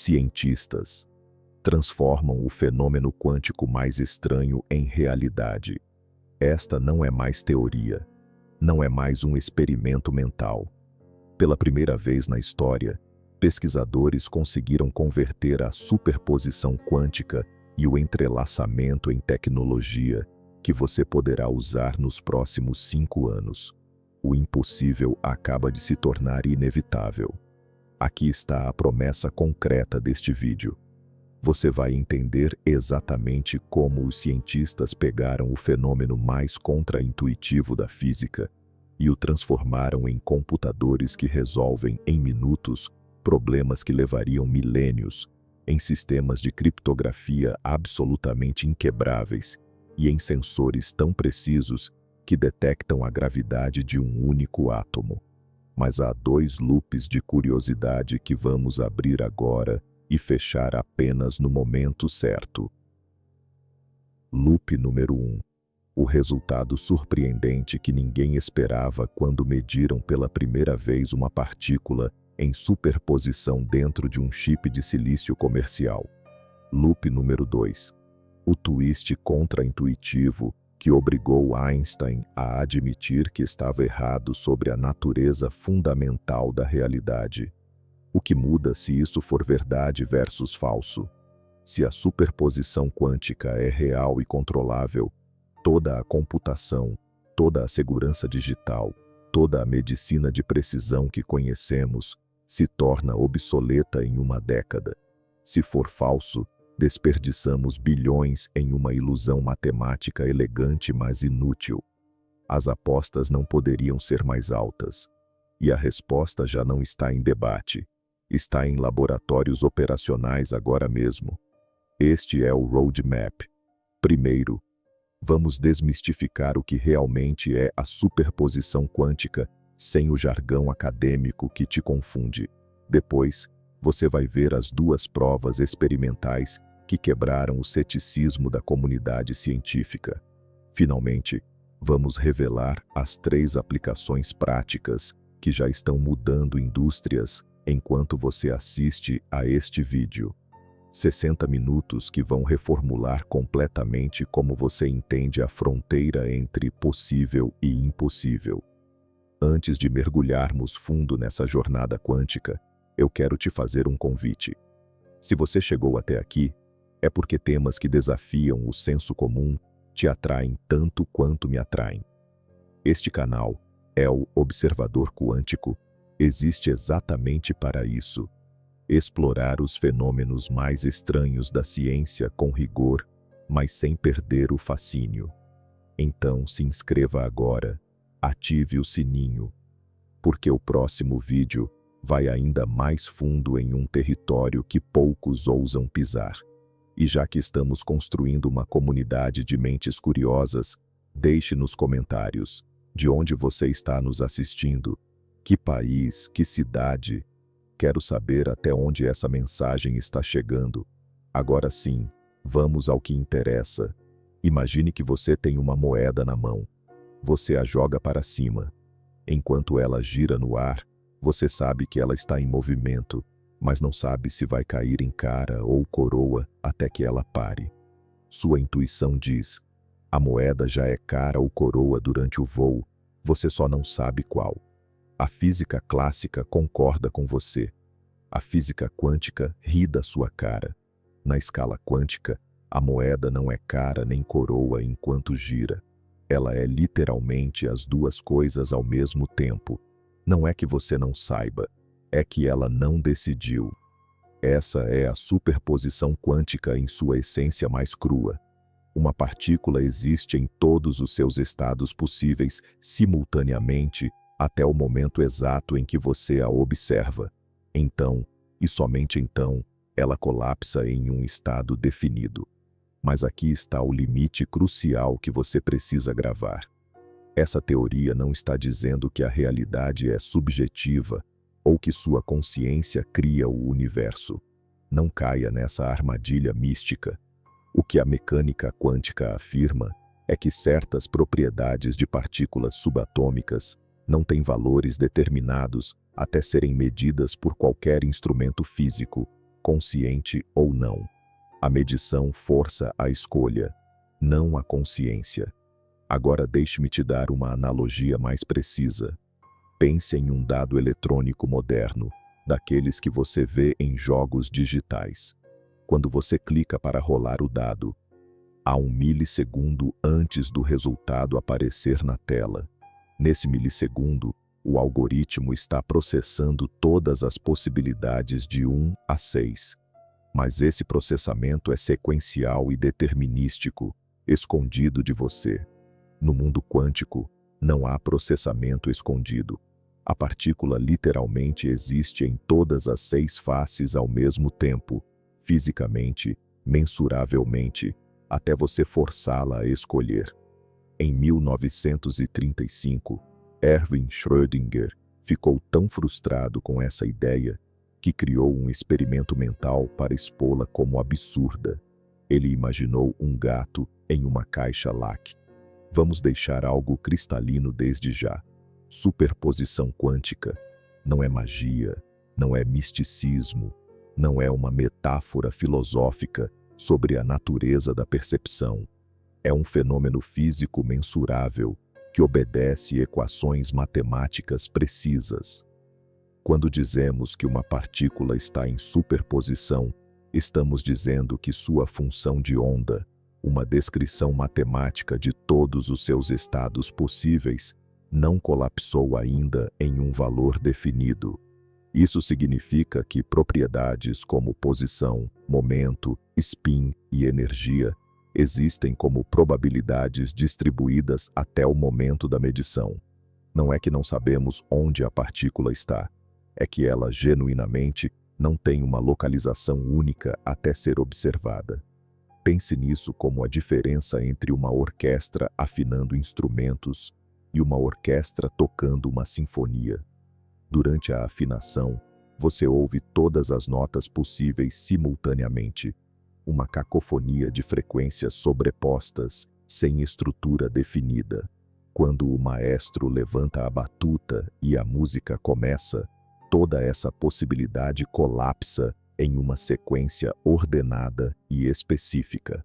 cientistas, transformam o fenômeno quântico mais estranho em realidade. Esta não é mais teoria, não é mais um experimento mental. Pela primeira vez na história, pesquisadores conseguiram converter a superposição quântica e o entrelaçamento em tecnologia que você poderá usar nos próximos 5 anos. O impossível acaba de se tornar inevitável. Aqui está a promessa concreta deste vídeo. Você vai entender exatamente como os cientistas pegaram o fenômeno mais contraintuitivo da física e o transformaram em computadores que resolvem em minutos problemas que levariam milênios, em sistemas de criptografia absolutamente inquebráveis e em sensores tão precisos que detectam a gravidade de um único átomo. Mas há 2 loops de curiosidade que vamos abrir agora e fechar apenas no momento certo. Loop número 1. O resultado surpreendente que ninguém esperava quando mediram pela primeira vez uma partícula em superposição dentro de um chip de silício comercial. Loop número 2. O twist contraintuitivo que obrigou Einstein a admitir que estava errado sobre a natureza fundamental da realidade. O que muda se isso for verdade versus falso? Se a superposição quântica é real e controlável, toda a computação, toda a segurança digital, toda a medicina de precisão que conhecemos se torna obsoleta em uma década. Se for falso, desperdiçamos bilhões em uma ilusão matemática elegante, mas inútil. As apostas não poderiam ser mais altas. E a resposta já não está em debate. Está em laboratórios operacionais agora mesmo. Este é o roadmap. Primeiro, vamos desmistificar o que realmente é a superposição quântica, sem o jargão acadêmico que te confunde. Depois, você vai ver as 2 provas experimentais que quebraram o ceticismo da comunidade científica. Finalmente, vamos revelar as 3 aplicações práticas que já estão mudando indústrias enquanto você assiste a este vídeo. 60 minutos que vão reformular completamente como você entende a fronteira entre possível e impossível. Antes de mergulharmos fundo nessa jornada quântica, eu quero te fazer um convite. Se você chegou até aqui, é porque temas que desafiam o senso comum te atraem tanto quanto me atraem. Este canal é o Observador Quântico, existe exatamente para isso. Explorar os fenômenos mais estranhos da ciência com rigor, mas sem perder o fascínio. Então se inscreva agora, ative o sininho, porque o próximo vídeo vai ainda mais fundo em um território que poucos ousam pisar. E já que estamos construindo uma comunidade de mentes curiosas, deixe nos comentários de onde você está nos assistindo, que país, que cidade. Quero saber até onde essa mensagem está chegando. Agora sim, vamos ao que interessa. Imagine que você tem uma moeda na mão. Você a joga para cima. Enquanto ela gira no ar, você sabe que ela está em movimento, mas não sabe se vai cair em cara ou coroa até que ela pare. Sua intuição diz: a moeda já é cara ou coroa durante o voo, você só não sabe qual. A física clássica concorda com você. A física quântica ri da sua cara. Na escala quântica, a moeda não é cara nem coroa enquanto gira. Ela é literalmente as 2 coisas ao mesmo tempo. Não é que você não saiba, é que ela não decidiu. Essa é a superposição quântica em sua essência mais crua. Uma partícula existe em todos os seus estados possíveis simultaneamente até o momento exato em que você a observa. Então, e somente então, ela colapsa em um estado definido. Mas aqui está o limite crucial que você precisa gravar. Essa teoria não está dizendo que a realidade é subjetiva ou que sua consciência cria o universo. Não caia nessa armadilha mística. O que a mecânica quântica afirma é que certas propriedades de partículas subatômicas não têm valores determinados até serem medidas por qualquer instrumento físico, consciente ou não. A medição força a escolha, não a consciência. Agora deixe-me te dar uma analogia mais precisa. Pense em um dado eletrônico moderno, daqueles que você vê em jogos digitais. Quando você clica para rolar o dado, há um milissegundo antes do resultado aparecer na tela. Nesse milissegundo, o algoritmo está processando todas as possibilidades de 1 a 6. Mas esse processamento é sequencial e determinístico, escondido de você. No mundo quântico, não há processamento escondido. A partícula literalmente existe em todas as 6 faces ao mesmo tempo, fisicamente, mensuravelmente, até você forçá-la a escolher. Em 1935, Erwin Schrödinger ficou tão frustrado com essa ideia que criou um experimento mental para expô-la como absurda. Ele imaginou um gato em uma caixa LAC. Vamos deixar algo cristalino desde já. Superposição quântica não é magia, não é misticismo, não é uma metáfora filosófica sobre a natureza da percepção. É um fenômeno físico mensurável que obedece equações matemáticas precisas. Quando dizemos que uma partícula está em superposição, estamos dizendo que sua função de onda, uma descrição matemática de todos os seus estados possíveis, não colapsou ainda em um valor definido. Isso significa que propriedades como posição, momento, spin e energia existem como probabilidades distribuídas até o momento da medição. Não é que não sabemos onde a partícula está, é que ela genuinamente não tem uma localização única até ser observada. Pense nisso como a diferença entre uma orquestra afinando instrumentos e uma orquestra tocando uma sinfonia. Durante a afinação, você ouve todas as notas possíveis simultaneamente, uma cacofonia de frequências sobrepostas, sem estrutura definida. Quando o maestro levanta a batuta e a música começa, toda essa possibilidade colapsa em uma sequência ordenada e específica.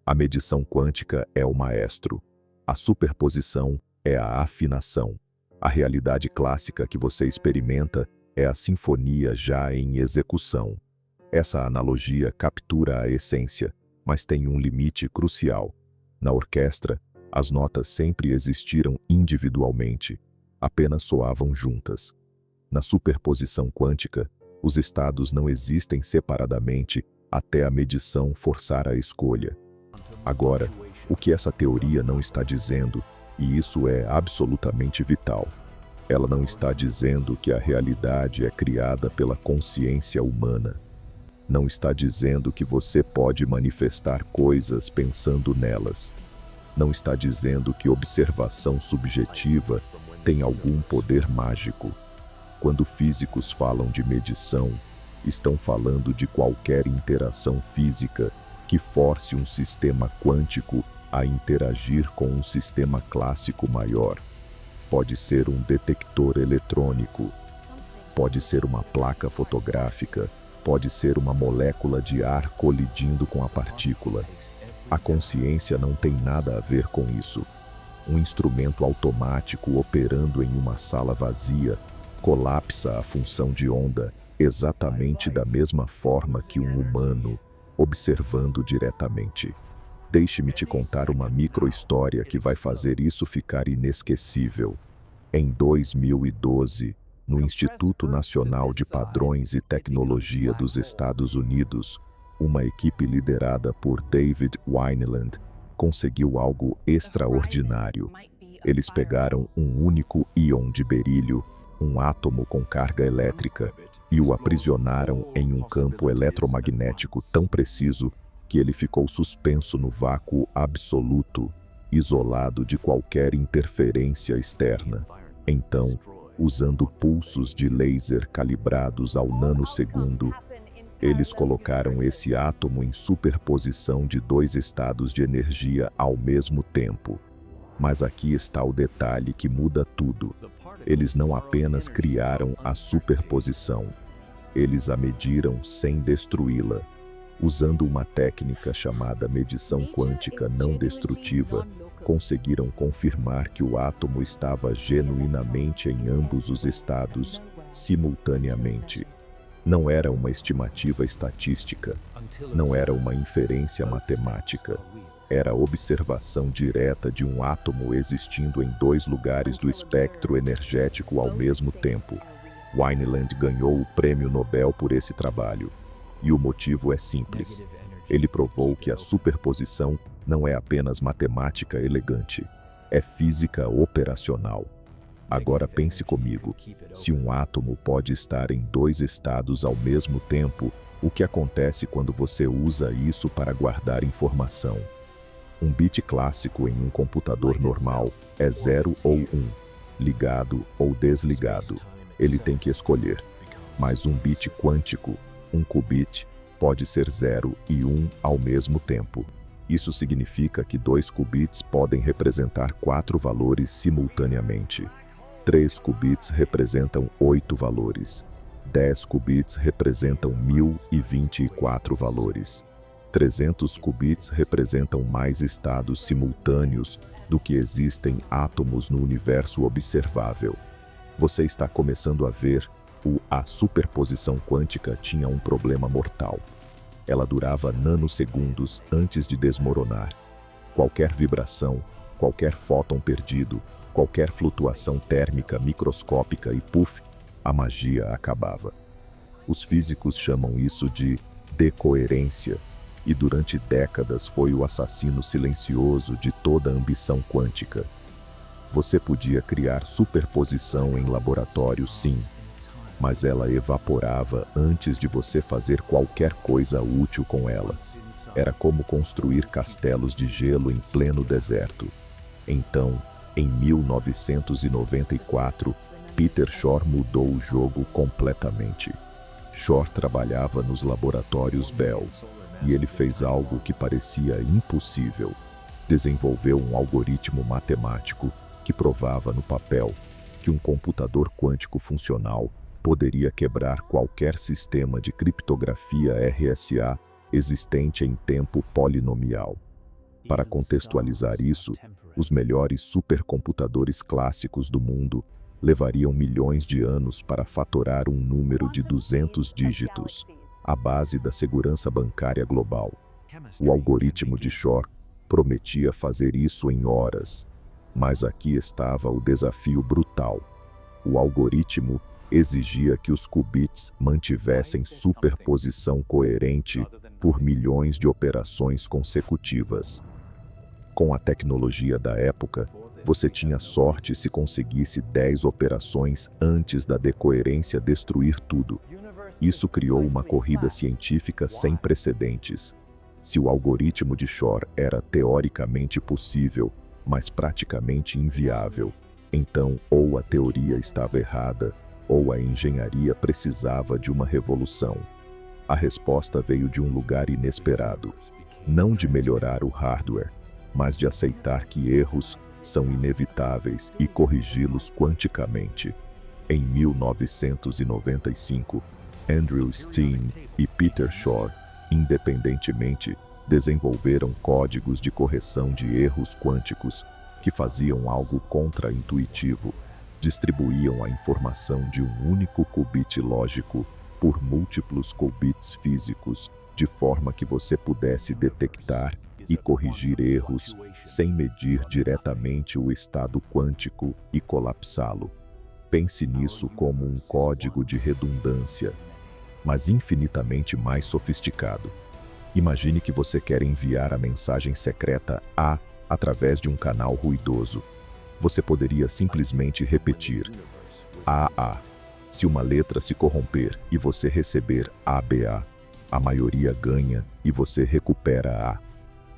A medição quântica é o maestro. A superposição é a afinação. A realidade clássica que você experimenta é a sinfonia já em execução. Essa analogia captura a essência, mas tem um limite crucial. Na orquestra, as notas sempre existiram individualmente, apenas soavam juntas. Na superposição quântica, os estados não existem separadamente até a medição forçar a escolha. Agora, o que essa teoria não está dizendo, e isso é absolutamente vital, ela não está dizendo que a realidade é criada pela consciência humana. Não está dizendo que você pode manifestar coisas pensando nelas. Não está dizendo que observação subjetiva tem algum poder mágico. Quando físicos falam de medição, estão falando de qualquer interação física que force um sistema quântico a interagir com um sistema clássico maior. Pode ser um detector eletrônico, pode ser uma placa fotográfica, pode ser uma molécula de ar colidindo com a partícula. A consciência não tem nada a ver com isso. Um instrumento automático operando em uma sala vazia colapsa a função de onda exatamente da mesma forma que um humano, observando diretamente. Deixe-me te contar uma micro-história que vai fazer isso ficar inesquecível. Em 2012, no Instituto Nacional de Padrões e Tecnologia dos Estados Unidos, uma equipe liderada por David Wineland conseguiu algo extraordinário. Eles pegaram um único íon de berílio, um átomo com carga elétrica, e o aprisionaram em um campo eletromagnético tão preciso que ele ficou suspenso no vácuo absoluto, isolado de qualquer interferência externa. Então, usando pulsos de laser calibrados ao nanosegundo, eles colocaram esse átomo em superposição de 2 estados de energia ao mesmo tempo. Mas aqui está o detalhe que muda tudo. Eles não apenas criaram a superposição, Eles a mediram sem destruí-la. Usando uma técnica chamada medição quântica não destrutiva, conseguiram confirmar que o átomo estava genuinamente em ambos os estados, simultaneamente. Não era uma estimativa estatística, não era uma inferência matemática. Era a observação direta de um átomo existindo em dois lugares do espectro energético ao mesmo tempo. Wineland ganhou o Prêmio Nobel por esse trabalho. E o motivo é simples. Ele provou que a superposição não é apenas matemática elegante, é física operacional. Agora pense comigo, se um átomo pode estar em dois estados ao mesmo tempo, o que acontece quando você usa isso para guardar informação? Um bit clássico em um computador normal é 0 ou 1, ligado ou desligado. Ele tem que escolher. Mas um bit quântico, um qubit, pode ser 0 e 1 ao mesmo tempo. Isso significa que 2 qubits podem representar 4 valores simultaneamente. 3 qubits representam 8 valores. 10 qubits representam 1024 valores. 300 qubits representam mais estados simultâneos do que existem átomos no universo observável. Você está começando a ver a superposição quântica tinha um problema mortal. Ela durava nanosegundos antes de desmoronar. Qualquer vibração, qualquer fóton perdido, qualquer flutuação térmica microscópica e puff, a magia acabava. Os físicos chamam isso de decoerência, e durante décadas foi o assassino silencioso de toda a ambição quântica. Você podia criar superposição em laboratório, sim, mas ela evaporava antes de você fazer qualquer coisa útil com ela. Era como construir castelos de gelo em pleno deserto. Então, em 1994, Peter Shor mudou o jogo completamente. Shor trabalhava nos laboratórios Bell, e ele fez algo que parecia impossível. Desenvolveu um algoritmo matemático que provava no papel que um computador quântico funcional poderia quebrar qualquer sistema de criptografia RSA existente em tempo polinomial. Para contextualizar isso, os melhores supercomputadores clássicos do mundo levariam milhões de anos para fatorar um número de 200 dígitos, a base da segurança bancária global. O algoritmo de Shor prometia fazer isso em horas, mas aqui estava o desafio brutal. O algoritmo exigia que os qubits mantivessem superposição coerente por milhões de operações consecutivas. Com a tecnologia da época, você tinha sorte se conseguisse 10 operações antes da decoerência destruir tudo. Isso criou uma corrida científica sem precedentes. Se o algoritmo de Shor era teoricamente possível, mas praticamente inviável, então ou a teoria estava errada, ou a engenharia precisava de uma revolução. A resposta veio de um lugar inesperado, não de melhorar o hardware, mas de aceitar que erros são inevitáveis e corrigi-los quanticamente. Em 1995, Andrew Steen e Peter Shor, independentemente, desenvolveram códigos de correção de erros quânticos que faziam algo contra-intuitivo. Distribuíam a informação de um único qubit lógico por múltiplos qubits físicos, de forma que você pudesse detectar e corrigir erros sem medir diretamente o estado quântico e colapsá-lo. Pense nisso como um código de redundância, mas infinitamente mais sofisticado. Imagine que você quer enviar a mensagem secreta A através de um canal ruidoso. Você poderia simplesmente repetir AA. Se uma letra se corromper e você receber ABA, a maioria ganha e você recupera A.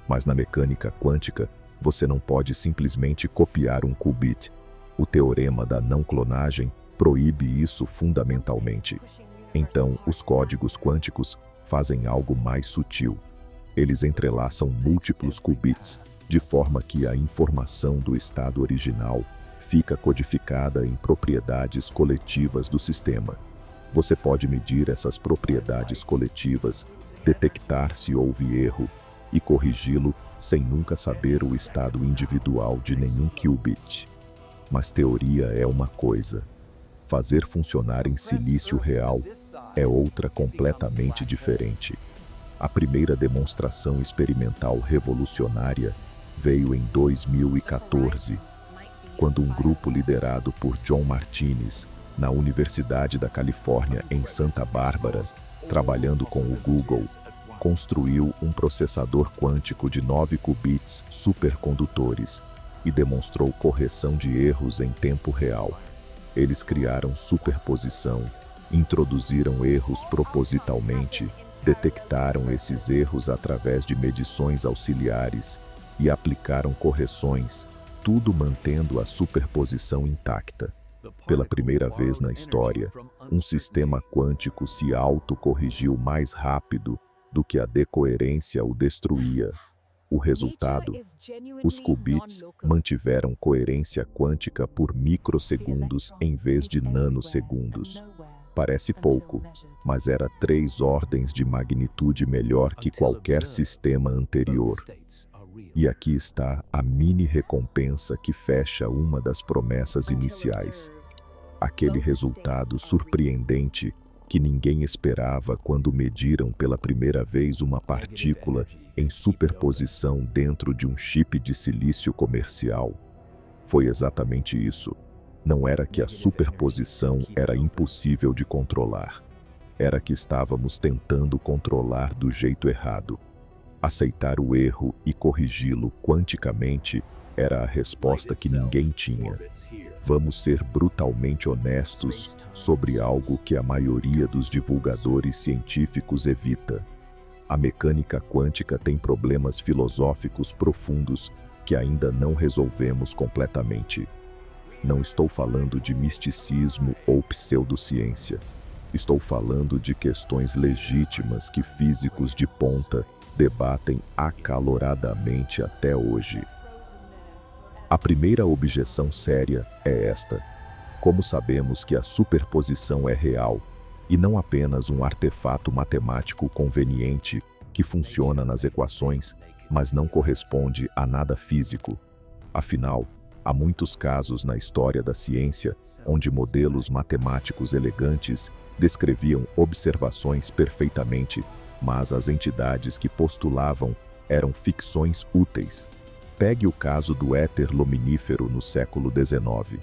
Mas na mecânica quântica, você não pode simplesmente copiar um qubit. O teorema da não clonagem proíbe isso fundamentalmente. Então, os códigos quânticos fazem algo mais sutil. Eles entrelaçam múltiplos qubits, de forma que a informação do estado original fica codificada em propriedades coletivas do sistema. Você pode medir essas propriedades coletivas, detectar se houve erro e corrigi-lo sem nunca saber o estado individual de nenhum qubit. Mas teoria é uma coisa. Fazer funcionar em silício real é outra completamente diferente. A primeira demonstração experimental revolucionária veio em 2014, quando um grupo liderado por John Martinez, na Universidade da Califórnia em Santa Bárbara, trabalhando com o Google, construiu um processador quântico de 9 qubits supercondutores e demonstrou correção de erros em tempo real. Eles criaram superposição, introduziram erros propositalmente, detectaram esses erros através de medições auxiliares e aplicaram correções, tudo mantendo a superposição intacta. Pela primeira vez na história, um sistema quântico se autocorrigiu mais rápido do que a decoerência o destruía. O resultado: os qubits mantiveram coerência quântica por microsegundos em vez de nanosegundos. Parece pouco, mas era 3 ordens de magnitude melhor que qualquer sistema anterior. E aqui está a mini recompensa que fecha uma das promessas iniciais. Aquele resultado surpreendente que ninguém esperava quando mediram pela primeira vez uma partícula em superposição dentro de um chip de silício comercial. Foi exatamente isso. Não era que a superposição era impossível de controlar. Era que estávamos tentando controlar do jeito errado. Aceitar o erro e corrigi-lo quanticamente era a resposta que ninguém tinha. Vamos ser brutalmente honestos sobre algo que a maioria dos divulgadores científicos evita. A mecânica quântica tem problemas filosóficos profundos que ainda não resolvemos completamente. Não estou falando de misticismo ou pseudociência. Estou falando de questões legítimas que físicos de ponta debatem acaloradamente até hoje. A primeira objeção séria é esta: como sabemos que a superposição é real e não apenas um artefato matemático conveniente que funciona nas equações, mas não corresponde a nada físico? Afinal, há muitos casos na história da ciência onde modelos matemáticos elegantes descreviam observações perfeitamente, mas as entidades que postulavam eram ficções úteis. Pegue o caso do éter luminífero no século XIX.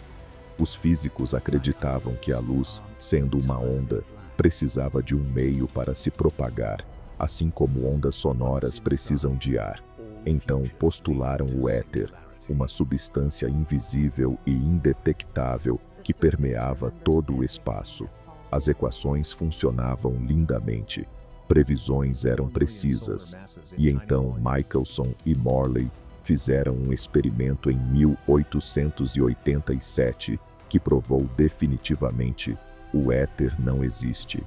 Os físicos acreditavam que a luz, sendo uma onda, precisava de um meio para se propagar, assim como ondas sonoras precisam de ar. Então postularam o éter, uma substância invisível e indetectável que permeava todo o espaço. As equações funcionavam lindamente. Previsões eram precisas. E então Michelson e Morley fizeram um experimento em 1887 que provou definitivamente: o éter não existe.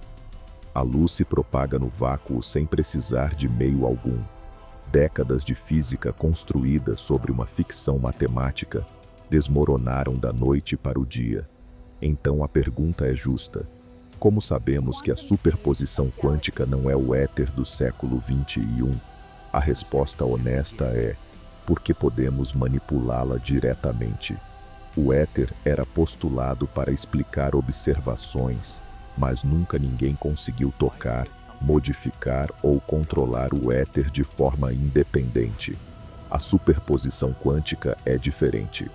A luz se propaga no vácuo sem precisar de meio algum. Décadas de física construída sobre uma ficção matemática desmoronaram da noite para o dia. Então a pergunta é justa: como sabemos que a superposição quântica não é o éter do século XXI? A resposta honesta é: porque podemos manipulá-la diretamente. O éter era postulado para explicar observações, mas nunca ninguém conseguiu tocar, modificar ou controlar o éter de forma independente. A superposição quântica é diferente.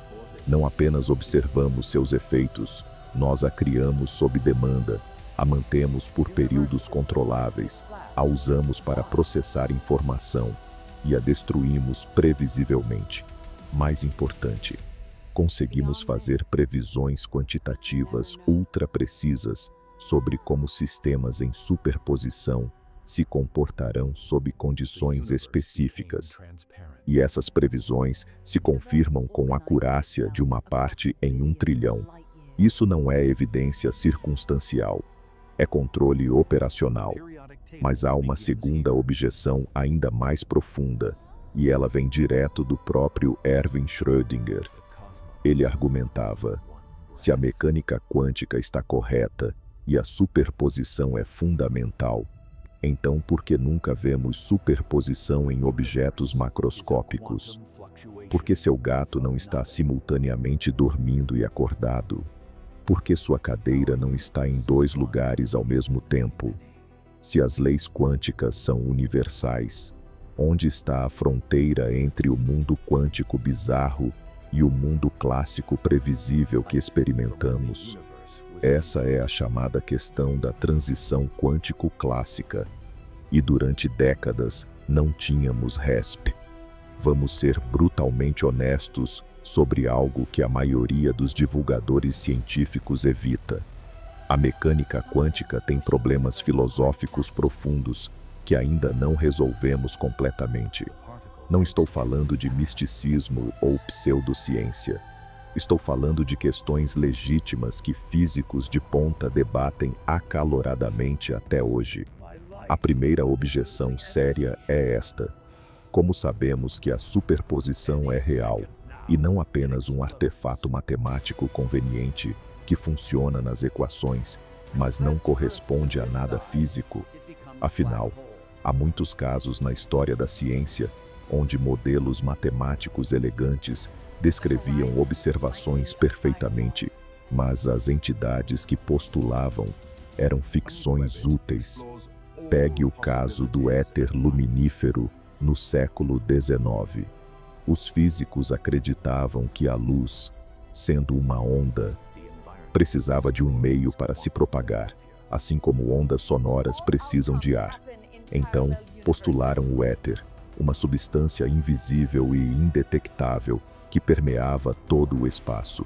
Não apenas observamos seus efeitos, nós a criamos sob demanda, a mantemos por períodos controláveis, a usamos para processar informação e a destruímos previsivelmente. Mais importante, conseguimos fazer previsões quantitativas ultra precisas sobre como sistemas em superposição se comportarão sob condições específicas. E essas previsões se confirmam com acurácia de uma parte em 1 trilhão. Isso não é evidência circunstancial, é controle operacional. Mas há uma segunda objeção ainda mais profunda, e ela vem direto do próprio Erwin Schrödinger. Ele argumentava: se a mecânica quântica está correta, e a superposição é fundamental, então por que nunca vemos superposição em objetos macroscópicos? Por que seu gato não está simultaneamente dormindo e acordado? Por que sua cadeira não está em dois lugares ao mesmo tempo? Se as leis quânticas são universais, onde está a fronteira entre o mundo quântico bizarro e o mundo clássico previsível que experimentamos? Essa é a chamada questão da transição quântico-clássica. E durante décadas não tínhamos RESP. Vamos ser brutalmente honestos sobre algo que a maioria dos divulgadores científicos evita. A mecânica quântica tem problemas filosóficos profundos que ainda não resolvemos completamente. Não estou falando de misticismo ou pseudociência. Estou falando de questões legítimas que físicos de ponta debatem acaloradamente até hoje. A primeira objeção séria é esta: como sabemos que a superposição é real e não apenas um artefato matemático conveniente que funciona nas equações, mas não corresponde a nada físico? Afinal, há muitos casos na história da ciência onde modelos matemáticos elegantes descreviam observações perfeitamente, mas as entidades que postulavam eram ficções úteis. Pegue o caso do éter luminífero no século XIX. Os físicos acreditavam que a luz, sendo uma onda, precisava de um meio para se propagar, assim como ondas sonoras precisam de ar. Então, postularam o éter, uma substância invisível e indetectável que permeava todo o espaço.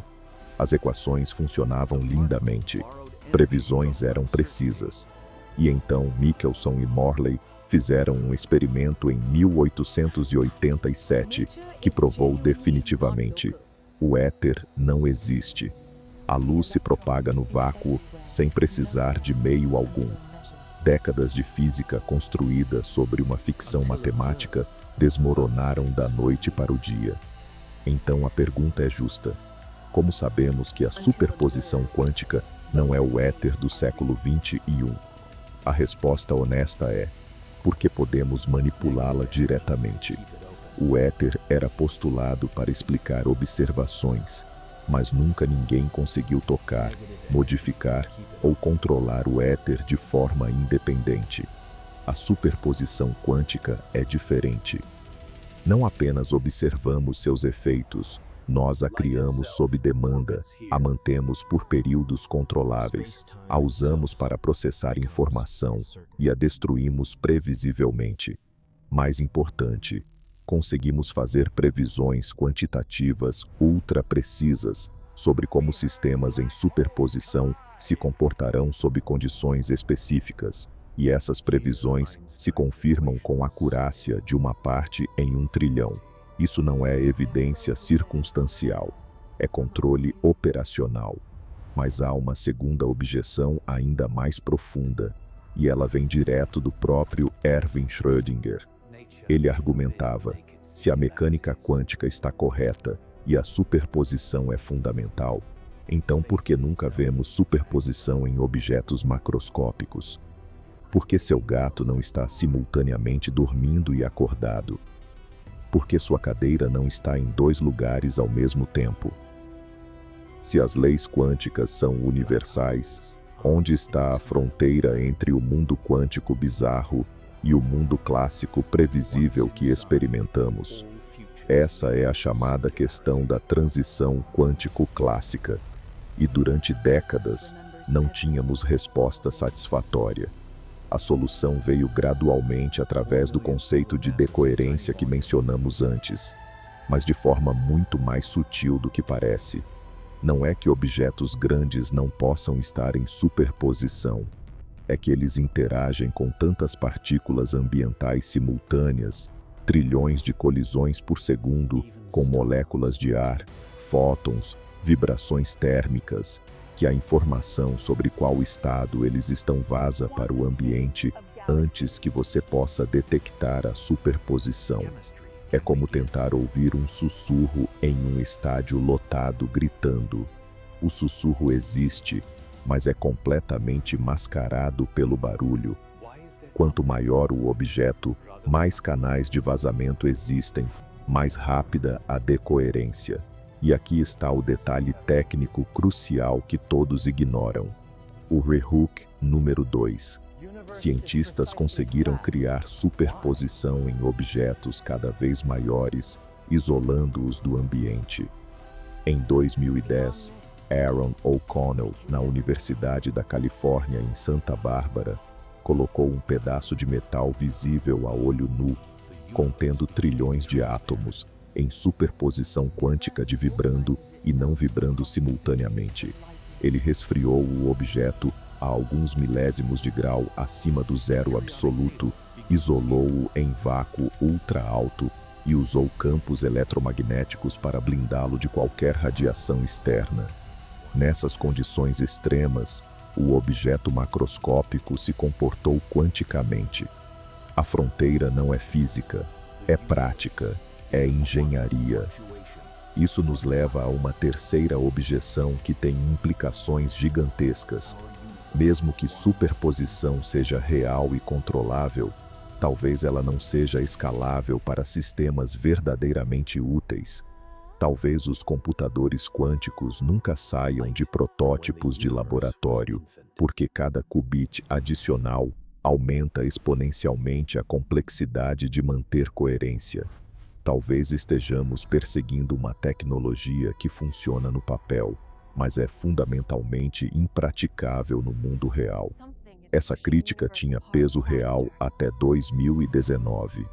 As equações funcionavam lindamente, previsões eram precisas. E então Michelson e Morley fizeram um experimento em 1887 que provou definitivamente: o éter não existe. A luz se propaga no vácuo sem precisar de meio algum. Décadas de física construída sobre uma ficção matemática desmoronaram da noite para o dia. Então a pergunta é justa: como sabemos que a superposição quântica não é o éter do século XXI? A resposta honesta é: porque podemos manipulá-la diretamente. O éter era postulado para explicar observações, mas nunca ninguém conseguiu tocar, modificar ou controlar o éter de forma independente. A superposição quântica é diferente. Não apenas observamos seus efeitos, nós a criamos sob demanda, a mantemos por períodos controláveis, a usamos para processar informação e a destruímos previsivelmente. Mais importante, conseguimos fazer previsões quantitativas ultra precisas sobre como sistemas em superposição se comportarão sob condições específicas, e essas previsões se confirmam com acurácia de uma parte em 1 trilhão. Isso não é evidência circunstancial, é controle operacional. Mas há uma segunda objeção ainda mais profunda, e ela vem direto do próprio Erwin Schrödinger. Ele argumentava: se a mecânica quântica está correta e a superposição é fundamental, então por que nunca vemos superposição em objetos macroscópicos? Por que seu gato não está simultaneamente dormindo e acordado? Por que sua cadeira não está em dois lugares ao mesmo tempo? Se as leis quânticas são universais, onde está a fronteira entre o mundo quântico bizarro e o mundo clássico previsível que experimentamos? Essa é a chamada questão da transição quântico-clássica. E durante décadas, não tínhamos resposta satisfatória. A solução veio gradualmente através do conceito de decoerência que mencionamos antes, mas de forma muito mais sutil do que parece. Não é que objetos grandes não possam estar em superposição, é que eles interagem com tantas partículas ambientais simultâneas, trilhões de colisões por segundo com moléculas de ar, fótons, vibrações térmicas, que a informação sobre qual estado eles estão vaza para o ambiente antes que você possa detectar a superposição. É como tentar ouvir um sussurro em um estádio lotado gritando. O sussurro existe, mas é completamente mascarado pelo barulho. Quanto maior o objeto, mais canais de vazamento existem, mais rápida a decoerência. E aqui está o detalhe técnico crucial que todos ignoram. O rehook número 2. Cientistas conseguiram criar superposição em objetos cada vez maiores, isolando-os do ambiente. Em 2010, Aaron O'Connell, na Universidade da Califórnia em Santa Bárbara, colocou um pedaço de metal visível a olho nu, contendo trilhões de átomos, em superposição quântica de vibrando e não vibrando simultaneamente. Ele resfriou o objeto a alguns milésimos de grau acima do zero absoluto, isolou-o em vácuo ultra alto e usou campos eletromagnéticos para blindá-lo de qualquer radiação externa. Nessas condições extremas, o objeto macroscópico se comportou quanticamente. A fronteira não é física, é prática, é engenharia. Isso nos leva a uma terceira objeção que tem implicações gigantescas. Mesmo que superposição seja real e controlável, talvez ela não seja escalável para sistemas verdadeiramente úteis. Talvez os computadores quânticos nunca saiam de protótipos de laboratório, porque cada qubit adicional aumenta exponencialmente a complexidade de manter coerência. Talvez estejamos perseguindo uma tecnologia que funciona no papel, mas é fundamentalmente impraticável no mundo real. Essa crítica tinha peso real até 2019.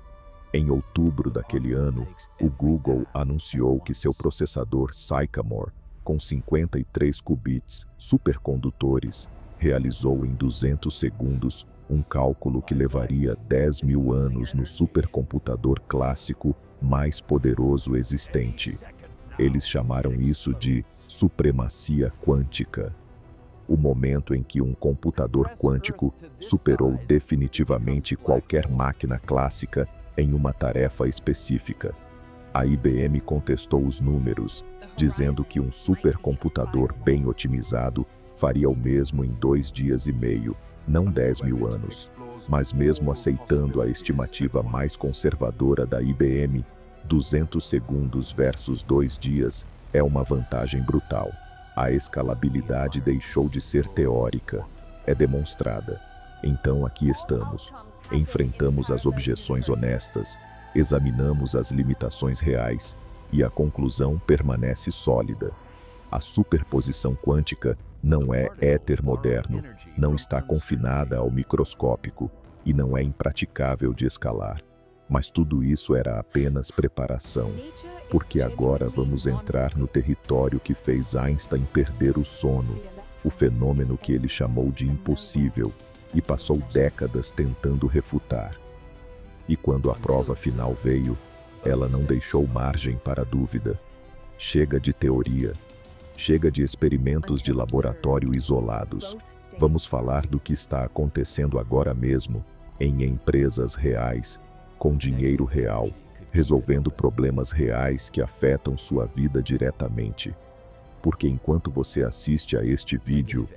Em outubro daquele ano, o Google anunciou que seu processador Sycamore, com 53 qubits supercondutores, realizou em 200 segundos um cálculo que levaria 10.000 anos no supercomputador clássico mais poderoso existente. Eles chamaram isso de supremacia quântica. O momento em que um computador quântico superou definitivamente qualquer máquina clássica em uma tarefa específica. A IBM contestou os números, dizendo que um supercomputador bem otimizado faria o mesmo em 2 dias e meio, não 10.000 anos. Mas mesmo aceitando a estimativa mais conservadora da IBM, 200 segundos versus 2 dias é uma vantagem brutal. A escalabilidade deixou de ser teórica, é demonstrada. Então aqui estamos. Enfrentamos as objeções honestas, examinamos as limitações reais e a conclusão permanece sólida. A superposição quântica não é éter moderno, não está confinada ao microscópico e não é impraticável de escalar. Mas tudo isso era apenas preparação, porque agora vamos entrar no território que fez Einstein perder o sono, o fenômeno que ele chamou de impossível e passou décadas tentando refutar. E quando a prova final veio, ela não deixou margem para dúvida. Chega de teoria, chega de experimentos de laboratório isolados. Vamos falar do que está acontecendo agora mesmo, em empresas reais, com dinheiro real, resolvendo problemas reais que afetam sua vida diretamente. Porque enquanto você assiste a este vídeo,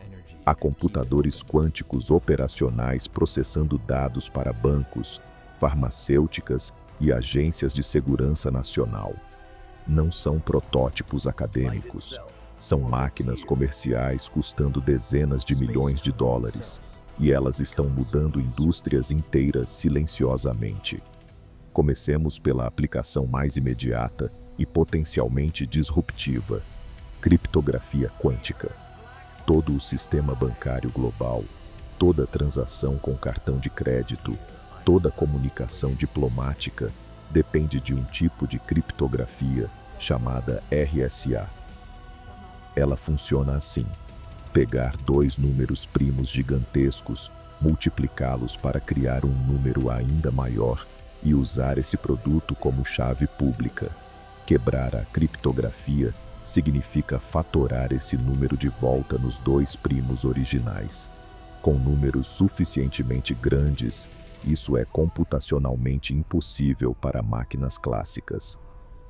há computadores quânticos operacionais processando dados para bancos, farmacêuticas e agências de segurança nacional. Não são protótipos acadêmicos. São máquinas comerciais custando dezenas de milhões de dólares, e elas estão mudando indústrias inteiras silenciosamente. Comecemos pela aplicação mais imediata e potencialmente disruptiva: criptografia quântica. Todo o sistema bancário global, toda transação com cartão de crédito, toda comunicação diplomática depende de um tipo de criptografia chamada RSA. Ela funciona assim: pegar 2 números primos gigantescos, multiplicá-los para criar um número ainda maior e usar esse produto como chave pública. Quebrar a criptografia significa fatorar esse número de volta nos 2 primos originais. Com números suficientemente grandes, isso é computacionalmente impossível para máquinas clássicas.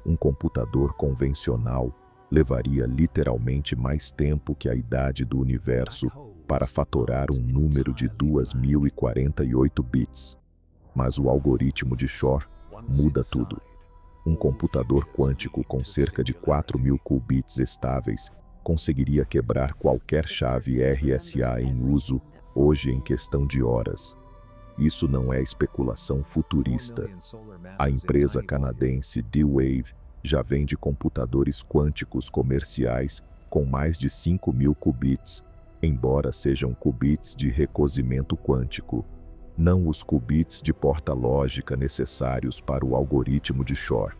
Um computador convencional Levaria literalmente mais tempo que a idade do universo para fatorar um número de 2048 bits. Mas o algoritmo de Shor muda tudo. Um computador quântico com cerca de 4.000 qubits estáveis conseguiria quebrar qualquer chave RSA em uso hoje em questão de horas. Isso não é especulação futurista. A empresa canadense D-Wave já vende computadores quânticos comerciais com mais de 5.000 qubits, embora sejam qubits de recozimento quântico, não os qubits de porta-lógica necessários para o algoritmo de Shor.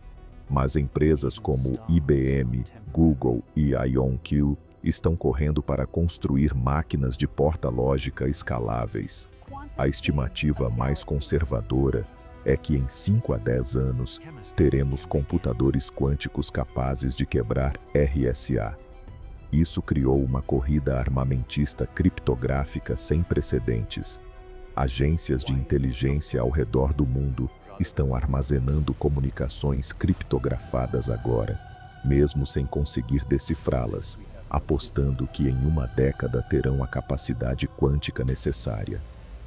Mas empresas como IBM, Google e IonQ estão correndo para construir máquinas de porta-lógica escaláveis. A estimativa mais conservadora é que em 5 a 10 anos teremos computadores quânticos capazes de quebrar RSA. Isso criou uma corrida armamentista criptográfica sem precedentes. Agências de inteligência ao redor do mundo estão armazenando comunicações criptografadas agora, mesmo sem conseguir decifrá-las, apostando que em uma década terão a capacidade quântica necessária.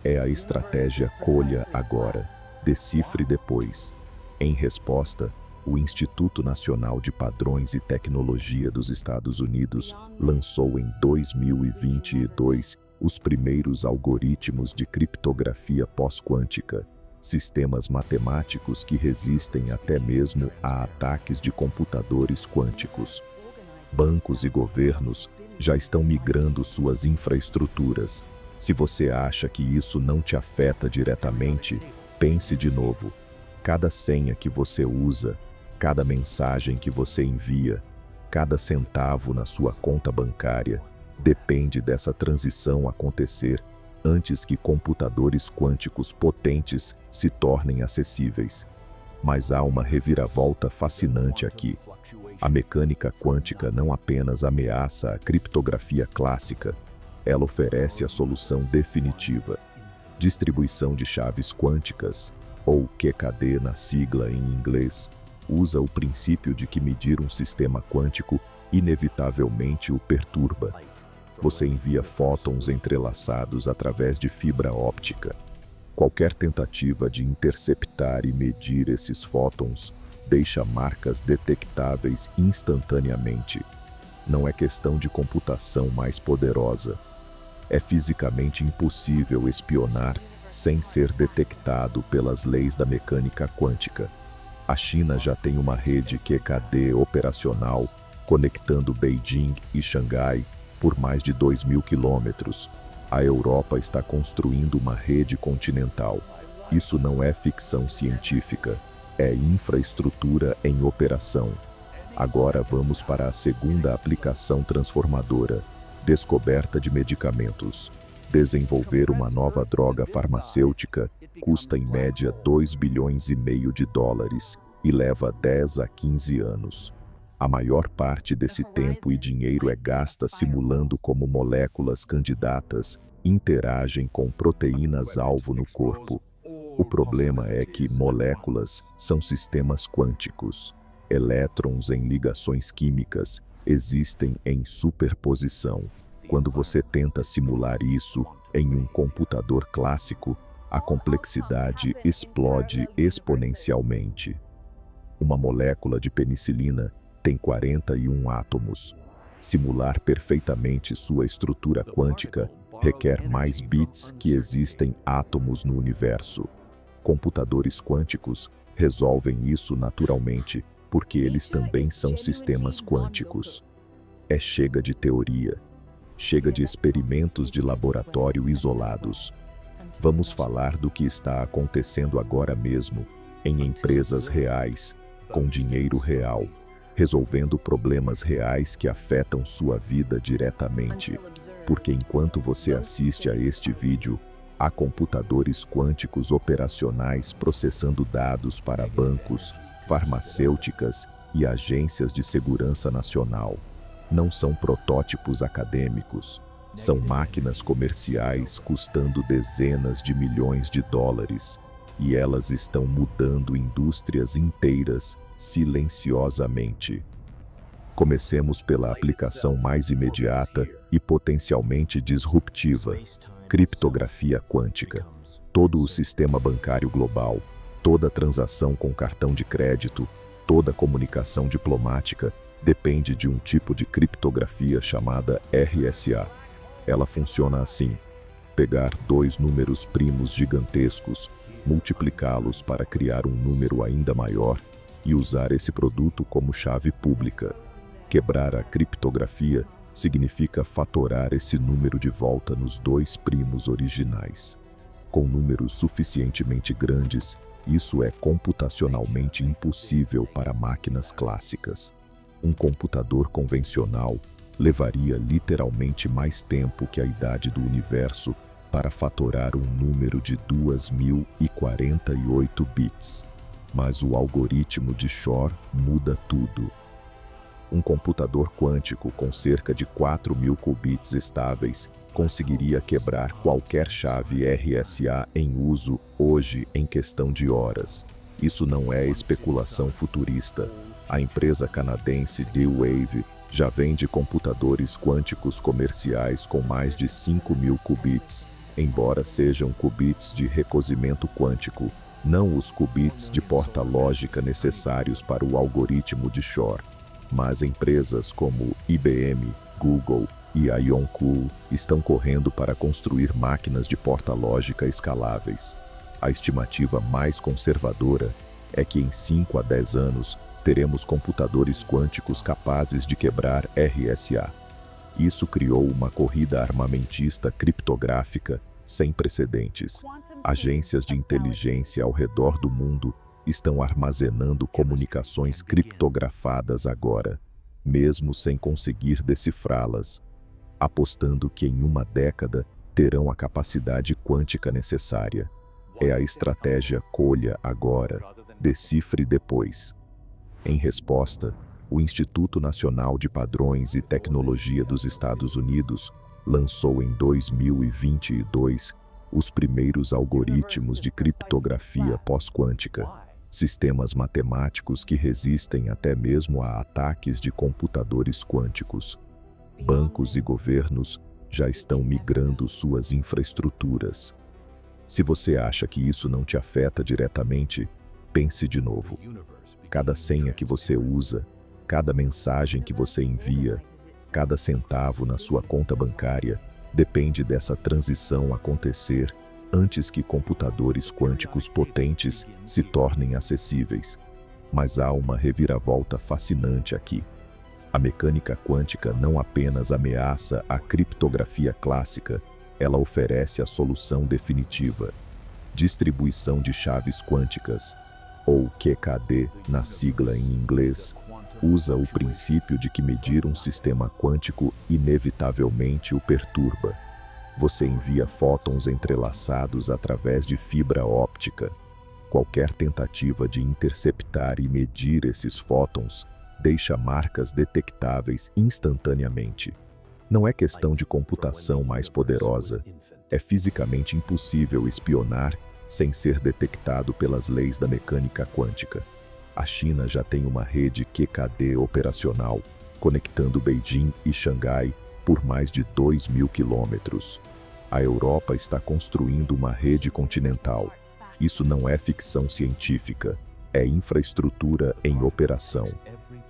É a estratégia colha agora, decifre depois. Em resposta, o Instituto Nacional de Padrões e Tecnologia dos Estados Unidos lançou em 2022 os primeiros algoritmos de criptografia pós-quântica, sistemas matemáticos que resistem até mesmo a ataques de computadores quânticos. Bancos e governos já estão migrando suas infraestruturas. Se você acha que isso não te afeta diretamente, pense de novo. Cada senha que você usa, cada mensagem que você envia, cada centavo na sua conta bancária, depende dessa transição acontecer antes que computadores quânticos potentes se tornem acessíveis. Mas há uma reviravolta fascinante aqui. A mecânica quântica não apenas ameaça a criptografia clássica, ela oferece a solução definitiva. Distribuição de chaves quânticas, ou QKD na sigla em inglês, usa o princípio de que medir um sistema quântico inevitavelmente o perturba. Você envia fótons entrelaçados através de fibra óptica. Qualquer tentativa de interceptar e medir esses fótons deixa marcas detectáveis instantaneamente. Não é questão de computação mais poderosa. É fisicamente impossível espionar sem ser detectado pelas leis da mecânica quântica. A China já tem uma rede QKD operacional conectando Beijing e Xangai por mais de 2.000 quilômetros. A Europa está construindo uma rede continental. Isso não é ficção científica, é infraestrutura em operação. Agora vamos para a segunda aplicação transformadora: descoberta de medicamentos. Desenvolver uma nova droga farmacêutica custa em média 2,5 bilhões de dólares e leva 10 a 15 anos. A maior parte desse tempo e dinheiro é gasta simulando como moléculas candidatas interagem com proteínas-alvo no corpo. O problema é que moléculas são sistemas quânticos. Elétrons em ligações químicas existem em superposição. Quando você tenta simular isso em um computador clássico, a complexidade explode exponencialmente. Uma molécula de penicilina tem 41 átomos. Simular perfeitamente sua estrutura quântica requer mais bits que existem átomos no universo. Computadores quânticos resolvem isso naturalmente, porque eles também são sistemas quânticos. Chega de teoria. Chega de experimentos de laboratório isolados. Vamos falar do que está acontecendo agora mesmo, em empresas reais, com dinheiro real, resolvendo problemas reais que afetam sua vida diretamente. Porque enquanto você assiste a este vídeo, há computadores quânticos operacionais processando dados para bancos, farmacêuticas e agências de segurança nacional. Não são protótipos acadêmicos, são máquinas comerciais custando dezenas de milhões de dólares, e elas estão mudando indústrias inteiras silenciosamente. Comecemos pela aplicação mais imediata e potencialmente disruptiva: criptografia quântica. Todo o sistema bancário global, toda transação com cartão de crédito, toda comunicação diplomática depende de um tipo de criptografia chamada RSA. Ela funciona assim: pegar dois números primos gigantescos, multiplicá-los para criar um número ainda maior e usar esse produto como chave pública. Quebrar a criptografia significa fatorar esse número de volta nos dois primos originais. Com números suficientemente grandes, isso é computacionalmente impossível para máquinas clássicas. Um computador convencional levaria literalmente mais tempo que a idade do universo para fatorar um número de 2048 bits. Mas o algoritmo de Shor muda tudo. Um computador quântico com cerca de 4.000 qubits estáveis conseguiria quebrar qualquer chave RSA em uso hoje em questão de horas. Isso não é especulação futurista. A empresa canadense D-Wave já vende computadores quânticos comerciais com mais de 5.000 qubits, embora sejam qubits de recozimento quântico, não os qubits de porta-lógica necessários para o algoritmo de Shor. Mas empresas como IBM, Google e a IonQ estão correndo para construir máquinas de porta-lógica escaláveis. A estimativa mais conservadora é que em 5 a 10 anos teremos computadores quânticos capazes de quebrar RSA. Isso criou uma corrida armamentista criptográfica sem precedentes. Agências de inteligência ao redor do mundo estão armazenando comunicações criptografadas agora, mesmo sem conseguir decifrá-las, apostando que em uma década terão a capacidade quântica necessária. É a estratégia colha agora, decifre depois. Em resposta, o Instituto Nacional de Padrões e Tecnologia dos Estados Unidos lançou em 2022 os primeiros algoritmos de criptografia pós-quântica, sistemas matemáticos que resistem até mesmo a ataques de computadores quânticos. Bancos e governos já estão migrando suas infraestruturas. Se você acha que isso não te afeta diretamente, pense de novo. Cada senha que você usa, cada mensagem que você envia, cada centavo na sua conta bancária depende dessa transição acontecer antes que computadores quânticos potentes se tornem acessíveis. Mas há uma reviravolta fascinante aqui. A mecânica quântica não apenas ameaça a criptografia clássica, ela oferece a solução definitiva: distribuição de chaves quânticas, ou QKD na sigla em inglês, usa o princípio de que medir um sistema quântico inevitavelmente o perturba. Você envia fótons entrelaçados através de fibra óptica. Qualquer tentativa de interceptar e medir esses fótons deixa marcas detectáveis instantaneamente. Não é questão de computação mais poderosa. É fisicamente impossível espionar sem ser detectado pelas leis da mecânica quântica. A China já tem uma rede QKD operacional, conectando Beijing e Xangai por mais de 2.000 quilômetros. A Europa está construindo uma rede continental. Isso não é ficção científica, é infraestrutura em operação.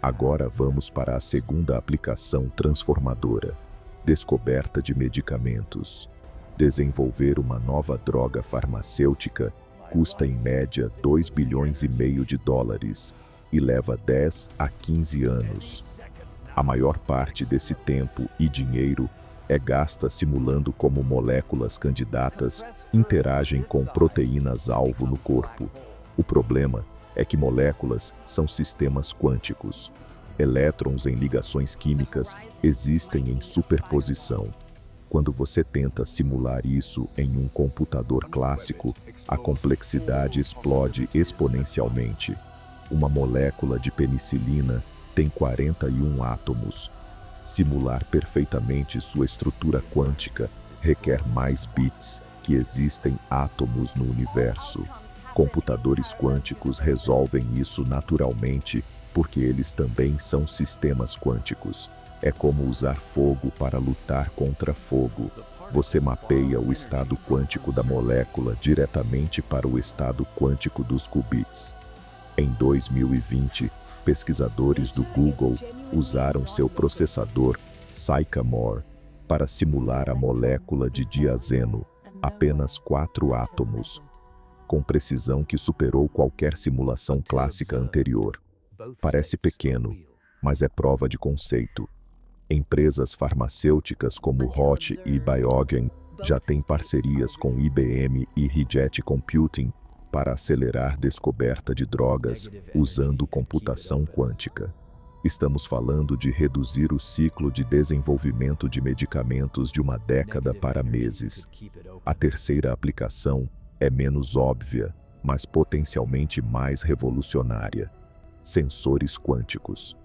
Agora vamos para a segunda aplicação transformadora: descoberta de medicamentos. Desenvolver uma nova droga farmacêutica custa em média 2,5 bilhões de dólares e leva 10 a 15 anos. A maior parte desse tempo e dinheiro é gasta simulando como moléculas candidatas interagem com proteínas-alvo no corpo. O problema é que moléculas são sistemas quânticos. Elétrons em ligações químicas existem em superposição. Quando você tenta simular isso em um computador clássico, a complexidade explode exponencialmente. Uma molécula de penicilina tem 41 átomos. Simular perfeitamente sua estrutura quântica requer mais bits que existem átomos no universo. Computadores quânticos resolvem isso naturalmente porque eles também são sistemas quânticos. É como usar fogo para lutar contra fogo. Você mapeia o estado quântico da molécula diretamente para o estado quântico dos qubits. Em 2020, pesquisadores do Google usaram seu processador Sycamore para simular a molécula de diazeno, apenas 4 átomos, com precisão que superou qualquer simulação clássica anterior. Parece pequeno, mas é prova de conceito. Empresas farmacêuticas como Roche e Biogen já têm parcerias com IBM e Rigetti Computing para acelerar descoberta de drogas usando computação quântica. Estamos falando de reduzir o ciclo de desenvolvimento de medicamentos de uma década para meses. A terceira aplicação é menos óbvia, mas potencialmente mais revolucionária: sensores quânticos.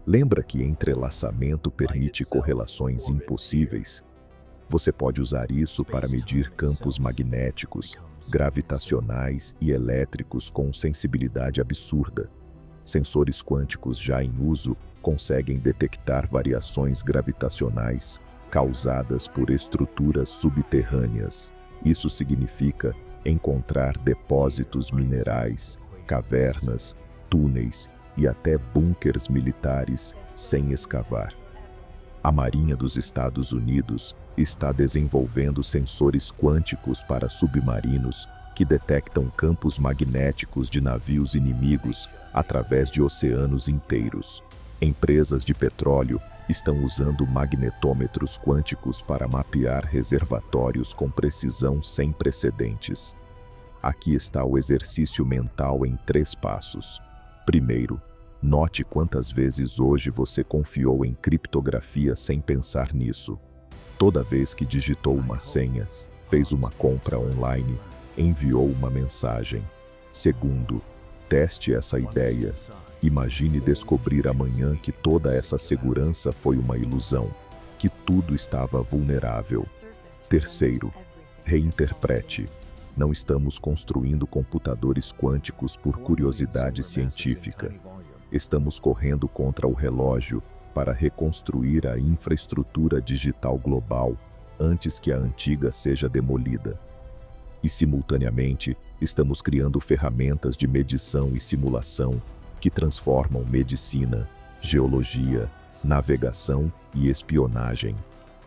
Lembra que entrelaçamento permite correlações impossíveis? Você pode usar isso para medir campos magnéticos, gravitacionais e elétricos com sensibilidade absurda. Sensores quânticos já em uso conseguem detectar variações gravitacionais causadas por estruturas subterrâneas. Isso significa encontrar depósitos minerais, cavernas, túneis e até bunkers militares sem escavar. A Marinha dos Estados Unidos está desenvolvendo sensores quânticos para submarinos que detectam campos magnéticos de navios inimigos através de oceanos inteiros. Empresas de petróleo estão usando magnetômetros quânticos para mapear reservatórios com precisão sem precedentes. Aqui está o exercício mental em 3 passos. Primeiro, note quantas vezes hoje você confiou em criptografia sem pensar nisso. Toda vez que digitou uma senha, fez uma compra online, enviou uma mensagem. Segundo, teste essa ideia. Imagine descobrir amanhã que toda essa segurança foi uma ilusão, que tudo estava vulnerável. Terceiro, reinterprete. Não estamos construindo computadores quânticos por curiosidade científica. Estamos correndo contra o relógio para reconstruir a infraestrutura digital global antes que a antiga seja demolida. E, simultaneamente, estamos criando ferramentas de medição e simulação que transformam medicina, geologia, navegação e espionagem.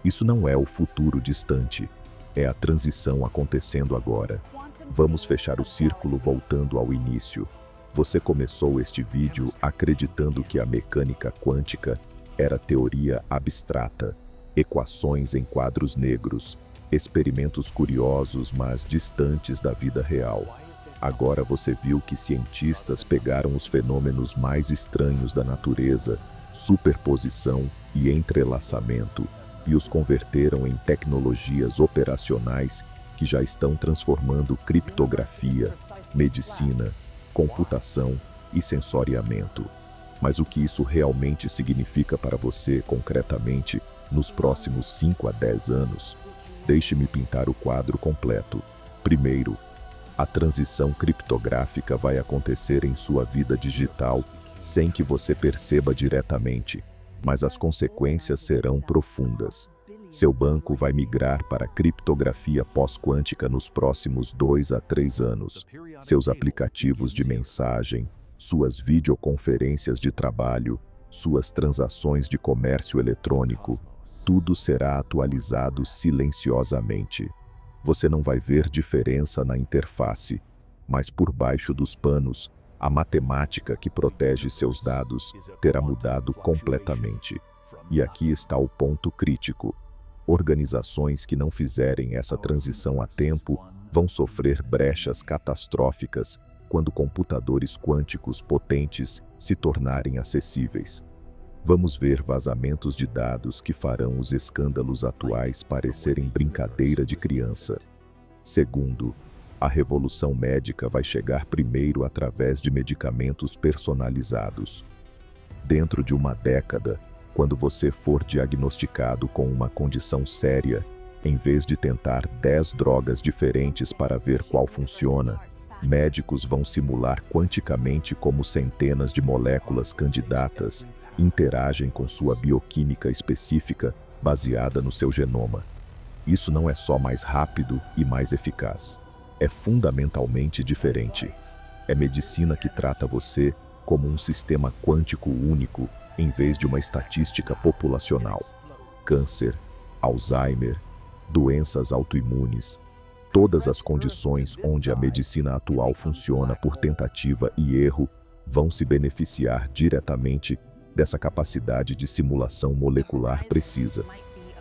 Isso não é o futuro distante, é a transição acontecendo agora. Vamos fechar o círculo voltando ao início. Você começou este vídeo acreditando que a mecânica quântica era teoria abstrata, equações em quadros negros, experimentos curiosos, mas distantes da vida real. Agora você viu que cientistas pegaram os fenômenos mais estranhos da natureza, superposição e entrelaçamento, e os converteram em tecnologias operacionais que já estão transformando criptografia, medicina, computação e sensoriamento. Mas o que isso realmente significa para você concretamente nos próximos 5 a 10 anos? Deixe-me pintar o quadro completo. Primeiro, a transição criptográfica vai acontecer em sua vida digital sem que você perceba diretamente, mas as consequências serão profundas. Seu banco vai migrar para criptografia pós-quântica nos próximos 2 a 3 anos. Seus aplicativos de mensagem, suas videoconferências de trabalho, suas transações de comércio eletrônico, tudo será atualizado silenciosamente. Você não vai ver diferença na interface, mas por baixo dos panos, a matemática que protege seus dados terá mudado completamente. E aqui está o ponto crítico. Organizações que não fizerem essa transição a tempo vão sofrer brechas catastróficas quando computadores quânticos potentes se tornarem acessíveis. Vamos ver vazamentos de dados que farão os escândalos atuais parecerem brincadeira de criança. Segundo, a revolução médica vai chegar primeiro através de medicamentos personalizados. Dentro de uma década, quando você for diagnosticado com uma condição séria, em vez de tentar 10 drogas diferentes para ver qual funciona, Médicos vão simular quanticamente como centenas de moléculas candidatas interagem com sua bioquímica específica baseada no seu genoma. Isso não é só mais rápido e mais eficaz. É fundamentalmente diferente. É medicina que trata você como um sistema quântico único em vez de uma estatística populacional. Câncer, Alzheimer, doenças autoimunes, todas as condições onde a medicina atual funciona por tentativa e erro vão se beneficiar diretamente dessa capacidade de simulação molecular precisa.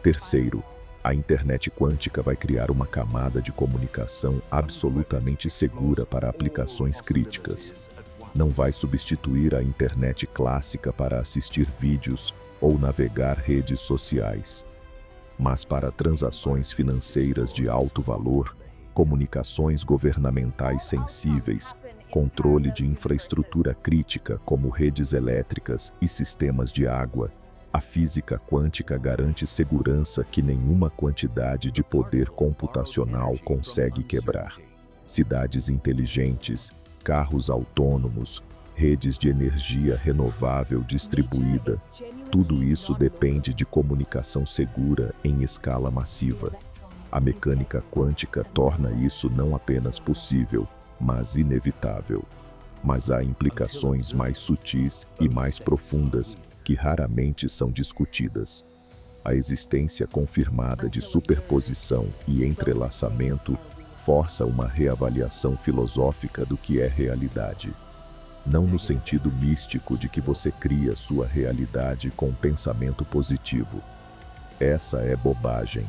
Terceiro, a internet quântica vai criar uma camada de comunicação absolutamente segura para aplicações críticas. Não vai substituir a internet clássica para assistir vídeos ou navegar redes sociais. Mas para transações financeiras de alto valor, comunicações governamentais sensíveis, controle de infraestrutura crítica como redes elétricas e sistemas de água, a física quântica garante segurança que nenhuma quantidade de poder computacional consegue quebrar. Cidades inteligentes, carros autônomos, redes de energia renovável distribuída, tudo isso depende de comunicação segura em escala massiva. A mecânica quântica torna isso não apenas possível, mas inevitável. Mas há implicações mais sutis e mais profundas que raramente são discutidas. A existência confirmada de superposição e entrelaçamento força uma reavaliação filosófica do que é realidade. Não no sentido místico de que você cria sua realidade com pensamento positivo. Essa é bobagem.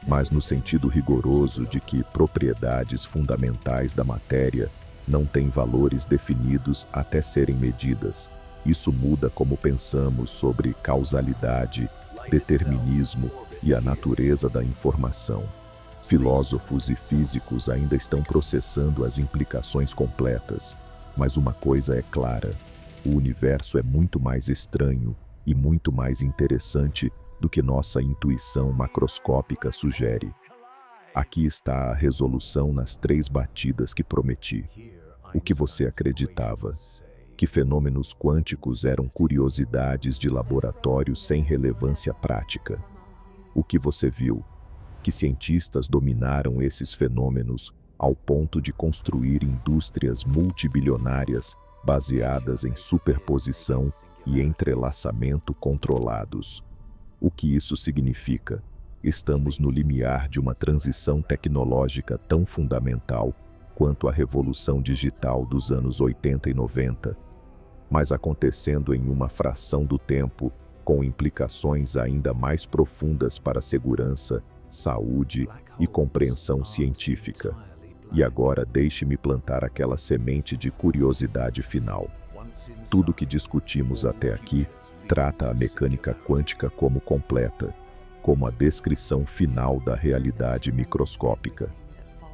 Mas no sentido rigoroso de que propriedades fundamentais da matéria não têm valores definidos até serem medidas. Isso muda como pensamos sobre causalidade, determinismo e a natureza da informação. Filósofos e físicos ainda estão processando as implicações completas, mas uma coisa é clara: o universo é muito mais estranho e muito mais interessante do que nossa intuição macroscópica sugere. Aqui está a resolução nas 3 batidas que prometi. O que você acreditava? Que fenômenos quânticos eram curiosidades de laboratório sem relevância prática. O que você viu? Que cientistas dominaram esses fenômenos ao ponto de construir indústrias multibilionárias baseadas em superposição e entrelaçamento controlados. O que isso significa? Estamos no limiar de uma transição tecnológica tão fundamental quanto a revolução digital dos anos 80 e 90, mas acontecendo em uma fração do tempo, com implicações ainda mais profundas para a segurança, saúde e compreensão científica. E agora deixe-me plantar aquela semente de curiosidade final. Tudo que discutimos até aqui trata a mecânica quântica como completa, como a descrição final da realidade microscópica.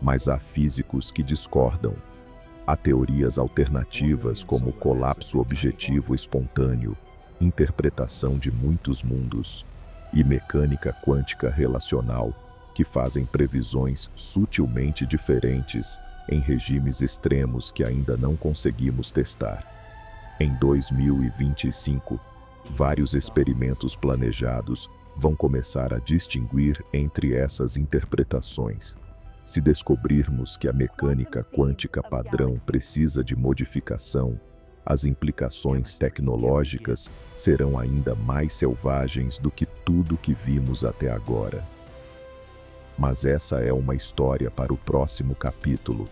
Mas há físicos que discordam. Há teorias alternativas como colapso objetivo espontâneo, interpretação de muitos mundos e mecânica quântica relacional, que fazem previsões sutilmente diferentes em regimes extremos que ainda não conseguimos testar. Em 2025, vários experimentos planejados vão começar a distinguir entre essas interpretações. Se descobrirmos que a mecânica quântica padrão precisa de modificação, as implicações tecnológicas serão ainda mais selvagens do que tudo que vimos até agora. Mas essa é uma história para o próximo capítulo.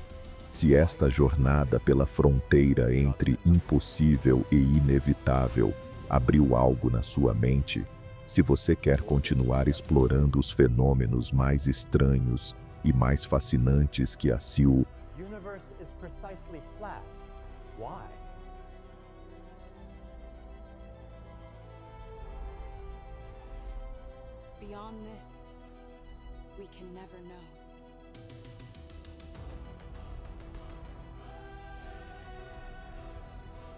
Se esta jornada pela fronteira entre impossível e inevitável abriu algo na sua mente, se você quer continuar explorando os fenômenos mais estranhos e mais fascinantes que a SEAL, Universe is precisely flat. Why? Beyond this, we can never know.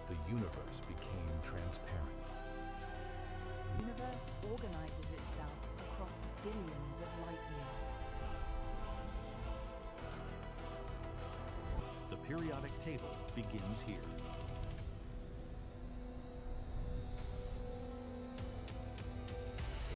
The universe became transparent. The universe organizes itself across billions of light years. The periodic table begins here.